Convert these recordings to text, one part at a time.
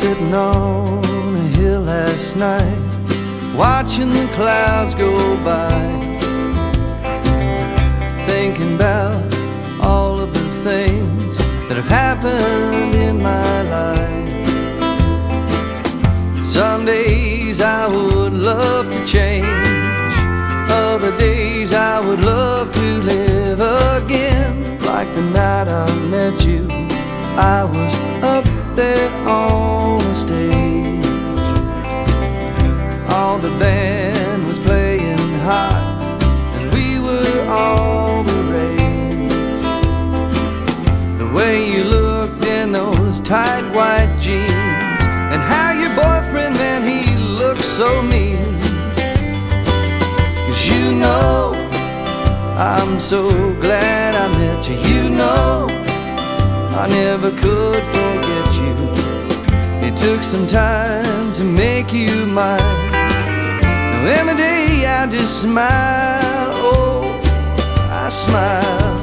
Sitting on a hill last night, watching the clouds go by, thinking about all of the things that have happened in my life. Some days I would love to change, other days I would love to live again. Like the night I met you, I was up there on the stage. All the band was playing hot, and we were all the rage. The way you looked in those tight white jeans, and how your boyfriend, man, he looked so mean. 'Cause you know, I'm so glad I met you. You know, I never could forget you. It took some time to make you mine. Now every day I just smile, oh, I smile.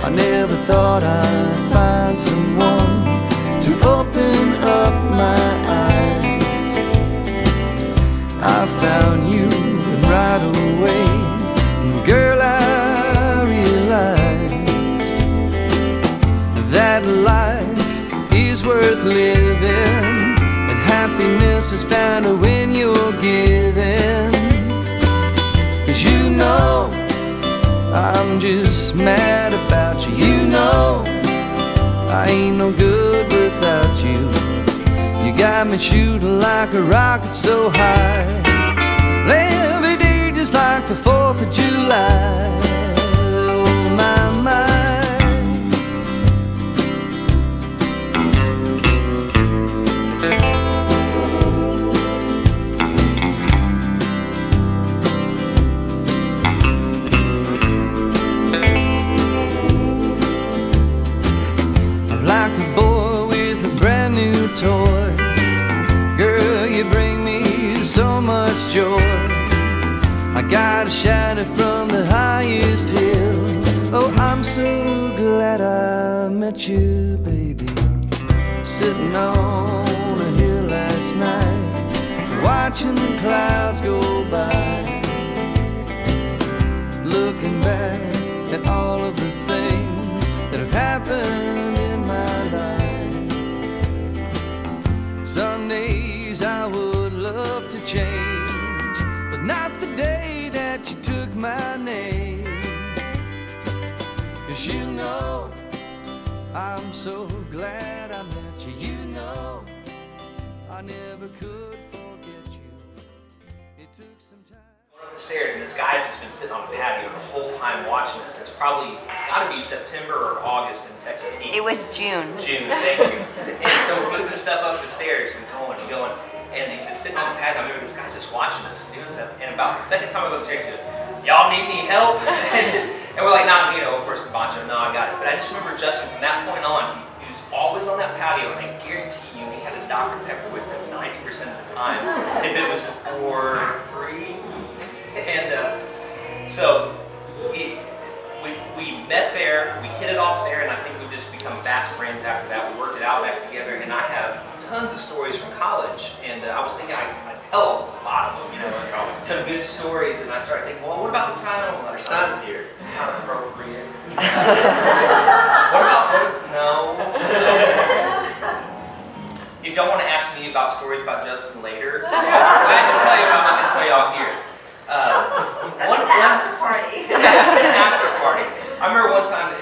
I never thought I'd find someone to open up my eyes. I found you right away, and girl, I realized that life is worth living, and happiness is found when you're giving. 'Cause you know, I'm just mad about you. You know, I ain't no good without you. You got me shooting like a rocket so high, every day just like the 4th of July. Oh my, my. Like a boy with a brand new toy, girl, you bring me so much joy. I gotta shout it from the highest hill. Oh, I'm so glad I met you, baby. Sitting on a hill last night, watching the clouds go by, looking back at all of the things that have happened in my life. Some days I would love to change, but not the day that you took my name. 'Cause you know, I'm so glad I met you. You know, I never could forget you. It took some time. Up the stairs, and this guy's just been sitting on the patio the whole time watching us. It's got to be September or August in Texas heat. It was June. June, thank you. And so we're moving stuff up the stairs and going, and he's just sitting on the patio. I remember this guy's just watching us doing stuff, and about the second time I go upstairs, he goes, "Y'all need any help?" And we're like, "Nah, of course, Boncho, no, I got it." But I just remember Justin from that point on, he was always on that patio, and I guarantee you he had a Dr. Pepper with him 90% of the time, if it was before 3. And so we met there, we hit it off there, and I think we've just become fast friends after that. We worked it out back together, and I have tons of stories from college, and I was thinking I'd tell a lot of them, some good stories, and I started thinking, well, what about the time? Our son's here. It's not appropriate. No. If y'all want to ask me about stories about Justin later, I'm glad to tell you, but I'm not going to tell y'all here. After party. Yeah, it's an after party. I remember one time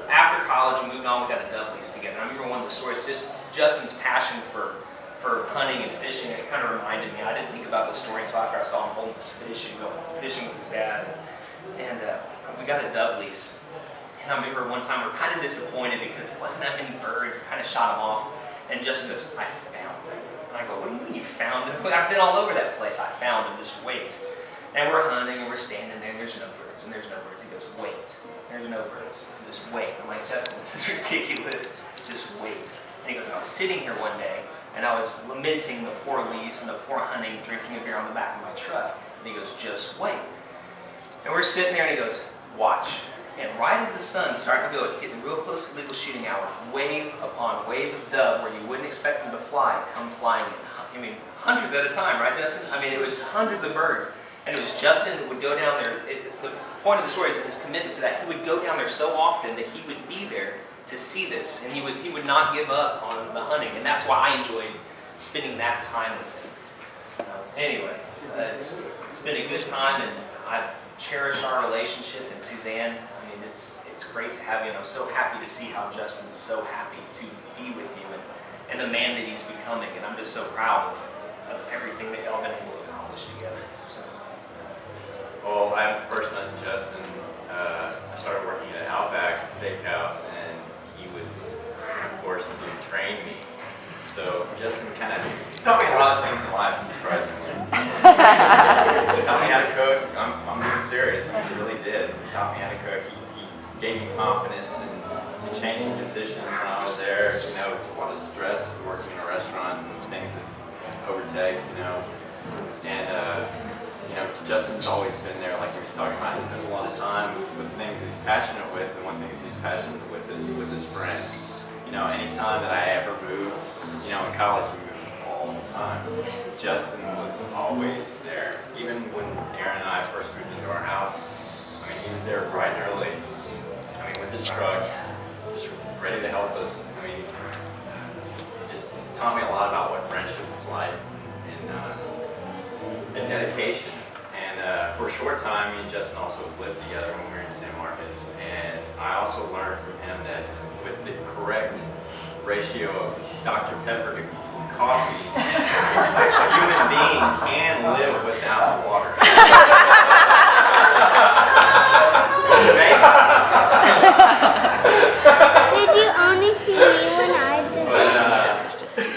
after college and moving on, we got a dove lease together. I remember one of the stories, just Justin's passion for hunting and fishing. It kind of reminded me. I didn't think about the story until after I saw him holding this fish and go fishing with his dad. And we got a dove lease. And I remember one time we were kind of disappointed because it wasn't that many birds. We kind of shot them off. And Justin goes, "I found them." And I go, "What do you mean you found them?" I've been all over that place. I found them. Just wait. And we're hunting and we're standing there and there's no birds and there's no birds. He goes, "Wait, there's no birds. Just wait." I'm like, "Justin, this is ridiculous. Just wait." And he goes, "I was sitting here one day and I was lamenting the poor lease and the poor hunting, drinking a beer on the back of my truck." And he goes, "Just wait." And we're sitting there and he goes, "Watch." And right as the sun's starting to go, it's getting real close to legal shooting hour. Wave upon wave of dove, where you wouldn't expect them to fly, come flying in. I mean, hundreds at a time, right, Justin? I mean, it was hundreds of birds. And it was Justin that would go down there. The point of the story is his commitment to that. He would go down there so often that he would be there to see this. And he would not give up on the hunting. And that's why I enjoyed spending that time with him. Anyway, it's been a good time, and I've cherished our relationship. And Suzanne, I mean, it's great to have you. And I'm so happy to see how Justin's so happy to be with you and the man that he's becoming. And I'm just so proud of everything that y'all been able to accomplish together. So. Well, I first met Justin. I started working at Outback Steakhouse, and he was, of course, to train me. So Justin he's taught me a lot of things in life, surprisingly. He taught me how to cook. I'm being serious. I mean, he really did. He taught me how to cook. He gave me confidence in changing positions when I was there. You know, it's a lot of stress working in a restaurant and things that overtake, you know. And you know, Justin's always been there, like he was talking about. He spends a lot of time with things that he's passionate with, and one thing he's passionate with is with his friends. You know, anytime that I ever moved, you know, in college you moved all the time. Justin was always there. Even when Aaron and I first moved into our house, I mean, he was there bright and early. I mean, with his truck, just ready to help us. I mean, just taught me a lot about what friendship is like, and dedication. And for a short time, me and Justin also lived together when we were in San Marcos. And I also learned from him that with the correct ratio of Dr. Pepper to coffee, a human being can live without water. It's amazing. Did you only see me when I did?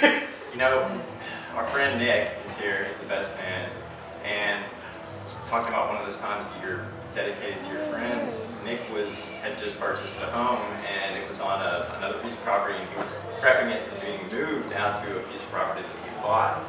But, you know, our friend Nick is here. He's the best man. And talking about one of those times that you're dedicated to your friends, Nick had just purchased a home, and it was on another piece of property, and he was prepping it to being moved out to a piece of property that he bought.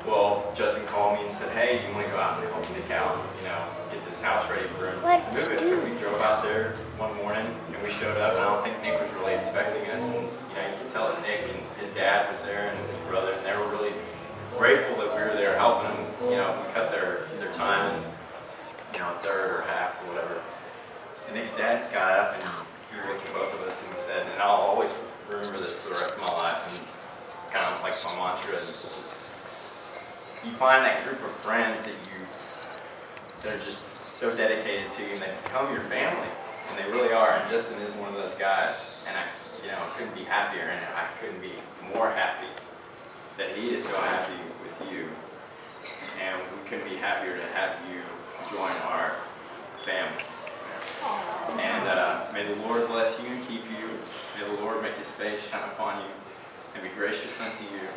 Well, Justin called me and said, hey, you want to go out and help Nick out, you know, get this house ready for him to move it. So we drove out there one morning, and we showed up, and I don't think Nick was really expecting us. And, you know, you could tell that Nick and his dad was there, and his brother, and they were really grateful that we were there helping them, you know, cut their time in, you know, a third or half or whatever. And Nick's dad got up and he looked at both of us and said, and I'll always remember this for the rest of my life, and it's kind of like my mantra, and it's just, you find that group of friends that are just so dedicated to you, and they become your family, and they really are, and Justin is one of those guys, and I couldn't be happier, and I couldn't be more happy that he is so happy with you, and we couldn't be happier to have you join our family. And may the Lord bless you and keep you. May the Lord make his face shine upon you and be gracious unto you.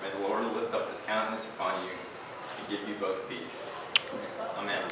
May the Lord lift up his countenance upon you and give you both peace. Amen.